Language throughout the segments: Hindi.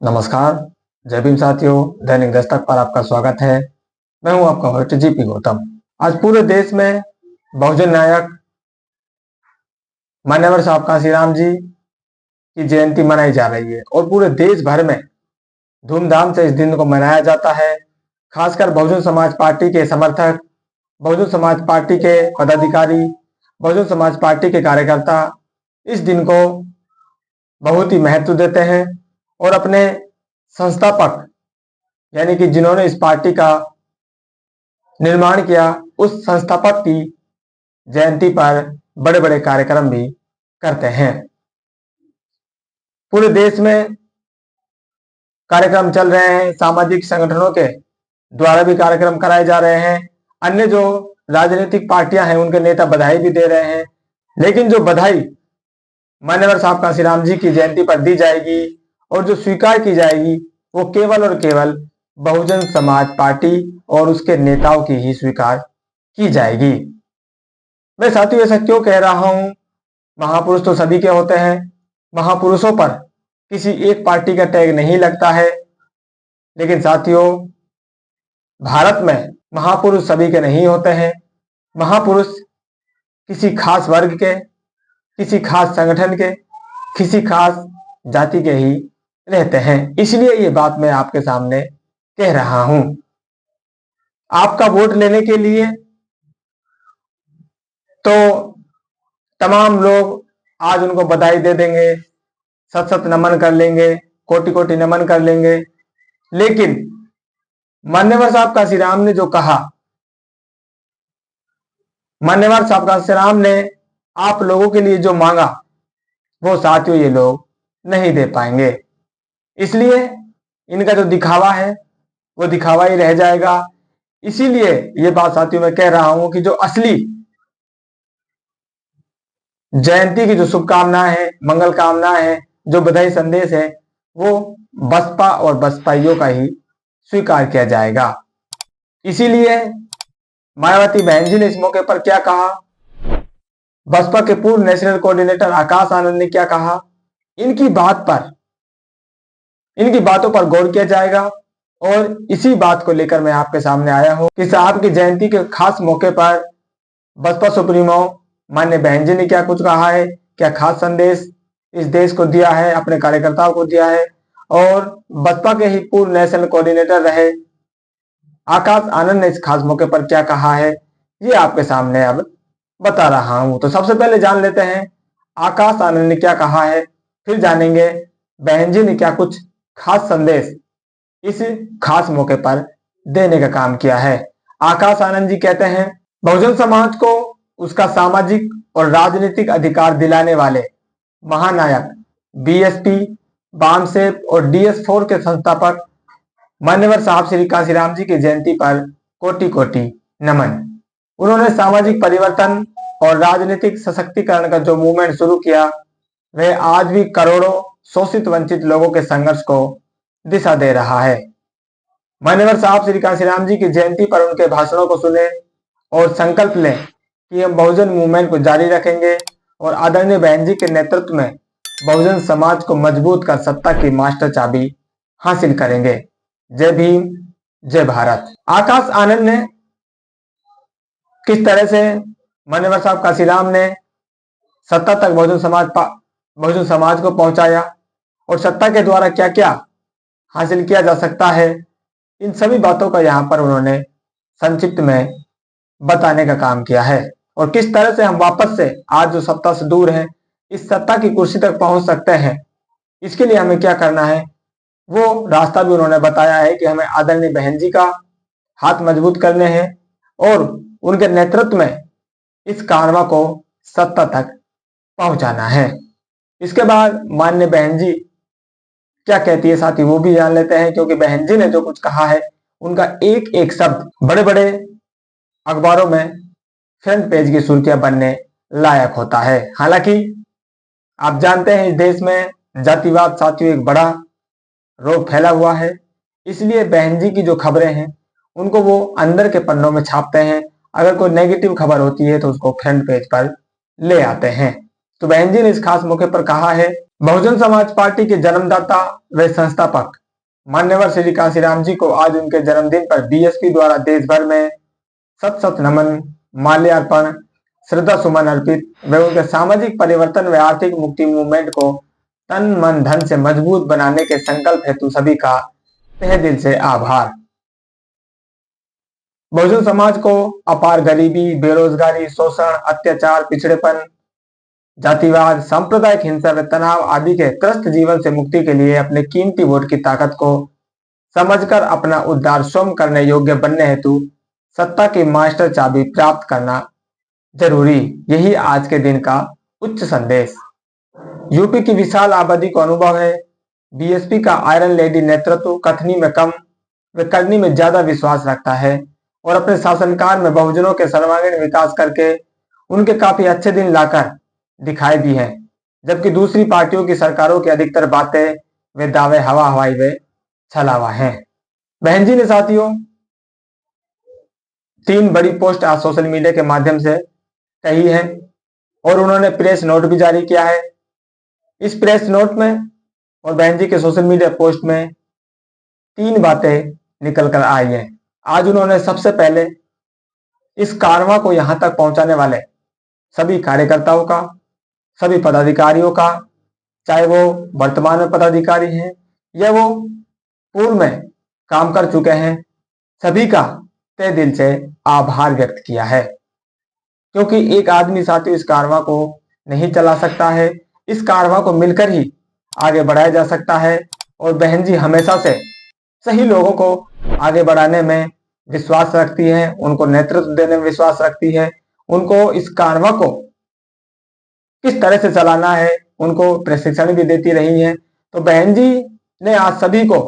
नमस्कार। जय भीम साथियों, दैनिक दस्तक पर आपका स्वागत है। मैं हूं आपका होस्ट जीपी गौतम। आज पूरे देश में बहुजन नायक मान्यवर साहब कांशीराम जी की जयंती मनाई जा रही है और पूरे देश भर में धूमधाम से इस दिन को मनाया जाता है। खासकर बहुजन समाज पार्टी के समर्थक, बहुजन समाज पार्टी के पदाधिकारी, बहुजन समाज पार्टी के कार्यकर्ता इस दिन को बहुत ही महत्व देते हैं और अपने संस्थापक यानी कि जिन्होंने इस पार्टी का निर्माण किया उस संस्थापक की जयंती पर बड़े बड़े कार्यक्रम भी करते हैं। पूरे देश में कार्यक्रम चल रहे हैं, सामाजिक संगठनों के द्वारा भी कार्यक्रम कराए जा रहे हैं। अन्य जो राजनीतिक पार्टियां हैं उनके नेता बधाई भी दे रहे हैं, लेकिन जो बधाई मान्यवर साहब कांशीराम जी की जयंती पर दी जाएगी और जो स्वीकार की जाएगी वो केवल और केवल बहुजन समाज पार्टी और उसके नेताओं की ही स्वीकार की जाएगी। मैं साथियों ऐसा क्यों कह रहा हूं? महापुरुष तो सभी के होते हैं, महापुरुषों पर किसी एक पार्टी का टैग नहीं लगता है। लेकिन साथियों, भारत में महापुरुष सभी के नहीं होते हैं। महापुरुष किसी खास वर्ग के, किसी खास संगठन के, किसी खास जाति के ही रहते हैं। इसलिए ये बात मैं आपके सामने कह रहा हूं। आपका वोट लेने के लिए तो तमाम लोग आज उनको बधाई दे देंगे, सत सत नमन कर लेंगे, कोटि कोटि नमन कर लेंगे। लेकिन मान्यवर साहब कांशीराम ने जो कहा, मान्यवर साहब कांशीराम ने आप लोगों के लिए जो मांगा वो साथियों ये लोग नहीं दे पाएंगे। इसलिए इनका जो दिखावा है वो दिखावा ही रह जाएगा। इसीलिए ये बात साथियों मैं कह रहा हूं कि जो असली जयंती की जो शुभकामनाएं हैं, मंगल कामनाएं हैं, जो बधाई संदेश है वो बसपा और बसपाइयों का ही स्वीकार किया जाएगा। इसीलिए मायावती बहन जी ने इस मौके पर क्या कहा, बसपा के पूर्व नेशनल कोऑर्डिनेटर आकाश आनंद ने क्या कहा, इनकी बातों पर गौर किया जाएगा। और इसी बात को लेकर मैं आपके सामने आया हूं कि साहब की जयंती के खास मौके पर बसपा सुप्रीमो मान्य बहन जी ने क्या कुछ कहा है, क्या खास संदेश इस देश को दिया है, अपने कार्यकर्ताओं को दिया है। और बसपा के ही पूर्व नेशनल कोऑर्डिनेटर रहे आकाश आनंद ने इस खास मौके पर क्या कहा है, ये आपके सामने अब बता रहा हूं। तो सबसे पहले जान लेते हैं आकाश आनंद ने क्या कहा है, फिर जानेंगे बहन जी ने क्या कुछ खास संदेश इस खास मौके पर देने का काम किया है। आकाश आनंद जी कहते हैं, बहुजन समाज को उसका सामाजिक और राजनीतिक अधिकार दिलाने वाले महानायक बीएसपी, बामसेप और डीएस4 के संस्थापक मान्यवर साहब श्री कांशीराम जी की जयंती पर कोटि कोटि नमन। उन्होंने सामाजिक परिवर्तन और राजनीतिक सशक्तिकरण का जो मूवमेंट शुरू किया वह आज भी करोड़ों शोषित वंचित लोगों के संघर्ष को दिशा दे रहा है। मान्यवर साहब श्री कांशीराम जी की जयंती पर उनके भाषणों को सुने और संकल्प लें कि हम बहुजन मूवमेंट को जारी रखेंगे और आदरणीय बहन जी के नेतृत्व में बहुजन समाज को मजबूत कर सत्ता की मास्टर चाबी हासिल करेंगे। जय भीम, जय भारत। आकाश आनंद ने किस तरह से मान्यवर साहब कांशीराम ने सत्ता तक बहुजन समाज को पहुंचाया और सत्ता के द्वारा क्या क्या हासिल किया जा सकता है, इन सभी बातों का यहाँ पर उन्होंने संक्षिप्त में बताने का काम किया है। और किस तरह से हम वापस से आज जो सत्ता से दूर हैं इस सत्ता की कुर्सी तक पहुंच सकते हैं, इसके लिए हमें क्या करना है वो रास्ता भी उन्होंने बताया है कि हमें आदरणीय बहन जी का हाथ मजबूत करने हैं और उनके नेतृत्व में इस कारवां को सत्ता तक पहुंचाना है। इसके बाद माननीय बहन जी क्या कहती है साथी वो भी जान लेते हैं, क्योंकि बहन जी ने जो कुछ कहा है उनका एक एक शब्द बड़े बड़े अखबारों में फ्रंट पेज की सुर्खियां बनने लायक होता है। हालांकि आप जानते हैं इस देश में जातिवाद साथियों एक बड़ा रोग फैला हुआ है, इसलिए बहन जी की जो खबरें हैं उनको वो अंदर के पन्नों में छापते हैं। अगर कोई नेगेटिव खबर होती है तो उसको फ्रंट पेज पर ले आते हैं। तो बहन जी ने इस खास मौके पर कहा है, बहुजन समाज पार्टी के जन्मदाता व संस्थापक मान्यवर श्री कांशीराम जी को आज उनके जन्मदिन पर बीएसपी द्वारा देश भर में शत शत नमन, माल्यार्पण, श्रद्धा सुमन अर्पित व उनके सामाजिक परिवर्तन व आर्थिक मुक्ति मूवमेंट को तन मन धन से मजबूत बनाने के संकल्प हेतु सभी का तहे दिल से आभार। बहुजन समाज को अपार गरीबी, बेरोजगारी, शोषण, अत्याचार, पिछड़ेपन, जातिवाद, सांप्रदायिक हिंसा व तनाव आदि के त्रस्त जीवन से मुक्ति के लिए अपने कीमती वोट की ताकत को समझकर अपना उद्धार स्वयं करने योग्य बनने हेतु सत्ता की मास्टर चाबी प्राप्त करना जरूरी, यही आज के दिन का उच्च संदेश। यूपी की विशाल आबादी को अनुभव है, बीएसपी का आयरन लेडी नेतृत्व कथनी में कम व करनी में ज्यादा विश्वास रखता है और अपने शासनकाल में बहुजनों के सर्वांगीण विकास करके उनके काफी अच्छे दिन लाकर दिखाई भी हैं, जबकि दूसरी पार्टियों की सरकारों की अधिकतर बातें वे दावे हवा हवाई व छलावा हैं। बहन जी ने साथियों 3 बड़ी पोस्ट आज सोशल मीडिया के माध्यम से कही है और उन्होंने प्रेस नोट भी जारी किया है। इस प्रेस नोट में और बहन जी के सोशल मीडिया पोस्ट में 3 बातें निकल कर आई हैं। आज उन्होंने सबसे पहले इस कारवां को यहां तक पहुंचाने वाले सभी कार्यकर्ताओं का, सभी पदाधिकारियों का, चाहे वो वर्तमान में पदाधिकारी हैं या वो पूर्व में काम कर चुके हैं, सभी का तहे दिल से आभार व्यक्त किया है, क्योंकि एक आदमी साथियों इस कारवां को नहीं चला सकता है। इस कारवां को मिलकर ही आगे बढ़ाया जा सकता है और बहन जी हमेशा से सही लोगों को आगे बढ़ाने में विश्वास रखती है, उनको नेतृत्व देने में विश्वास रखती है, उनको इस कारवां को किस तरह से चलाना है उनको प्रशिक्षण भी देती रही है। तो बहन जी ने आज सभी को,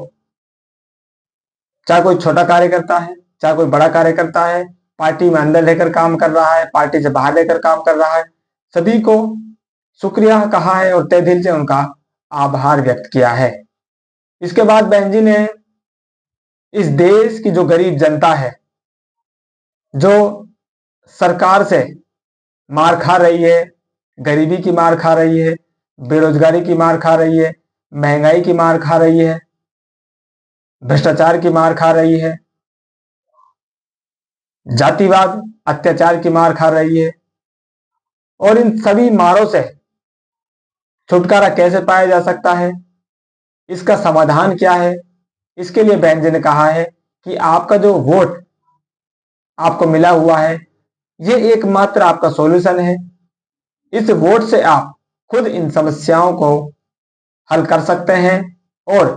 चाहे कोई छोटा कार्यकर्ता है, चाहे कोई बड़ा कार्यकर्ता है, पार्टी में अंदर लेकर काम कर रहा है, पार्टी से बाहर लेकर काम कर रहा है, सभी को शुक्रिया कहा है और तहे दिल से उनका आभार व्यक्त किया है। इसके बाद बहन जी ने इस देश की जो गरीब जनता है, जो सरकार से मार खा रही है, गरीबी की मार खा रही है, बेरोजगारी की मार खा रही है, महंगाई की मार खा रही है, भ्रष्टाचार की मार खा रही है, जातिवाद अत्याचार की मार खा रही है, और इन सभी मारों से छुटकारा कैसे पाया जा सकता है, इसका समाधान क्या है, इसके लिए बहन जी ने कहा है कि आपका जो वोट आपको मिला हुआ है ये एकमात्र आपका सॉल्यूशन है। इस वोट से आप खुद इन समस्याओं को हल कर सकते हैं और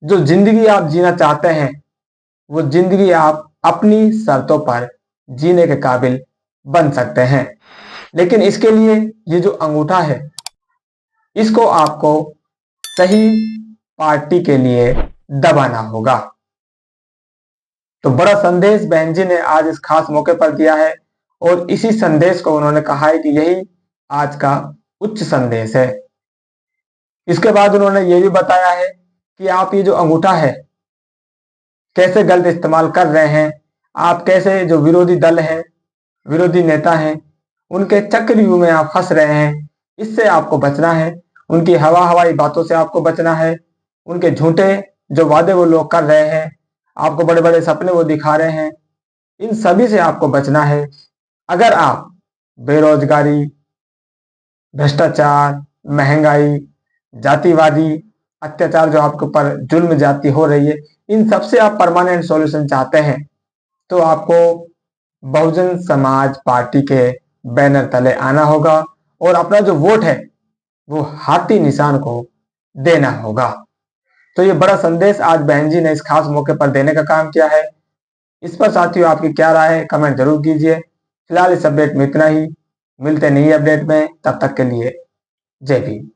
जो जिंदगी आप जीना चाहते हैं वो जिंदगी आप अपनी शर्तों पर जीने के काबिल बन सकते हैं। लेकिन इसके लिए ये जो अंगूठा है इसको आपको सही पार्टी के लिए दबाना होगा। तो बड़ा संदेश बहन जी ने आज इस खास मौके पर दिया है और इसी संदेश को उन्होंने कहा है कि यही आज का उच्च संदेश है। इसके बाद उन्होंने ये भी बताया है कि आप ये जो अंगूठा है कैसे गलत इस्तेमाल कर रहे हैं, आप कैसे जो विरोधी दल हैं, विरोधी नेता हैं, उनके चक्रव्यूह में आप फंस रहे हैं। इससे आपको बचना है, उनकी हवा हवाई बातों से आपको बचना है, उनके झूठे जो वादे वो लोग कर रहे हैं, आपको बड़े बड़े सपने वो दिखा रहे हैं, इन सभी से आपको बचना है। अगर आप बेरोजगारी, भ्रष्टाचार, महंगाई, जातिवादी अत्याचार जो आपके ऊपर जुल्म जाति हो रही है, इन सब से आप परमानेंट सॉल्यूशन चाहते हैं तो आपको बहुजन समाज पार्टी के बैनर तले आना होगा और अपना जो वोट है वो हाथी निशान को देना होगा। तो ये बड़ा संदेश आज बहन जी ने इस खास मौके पर देने का काम किया है। इस पर साथियों आपकी क्या राय है कमेंट जरूर कीजिए। फिलहाल इस अपडेट में इतना ही, मिलते नई अपडेट में, तब तक के लिए जय भीम।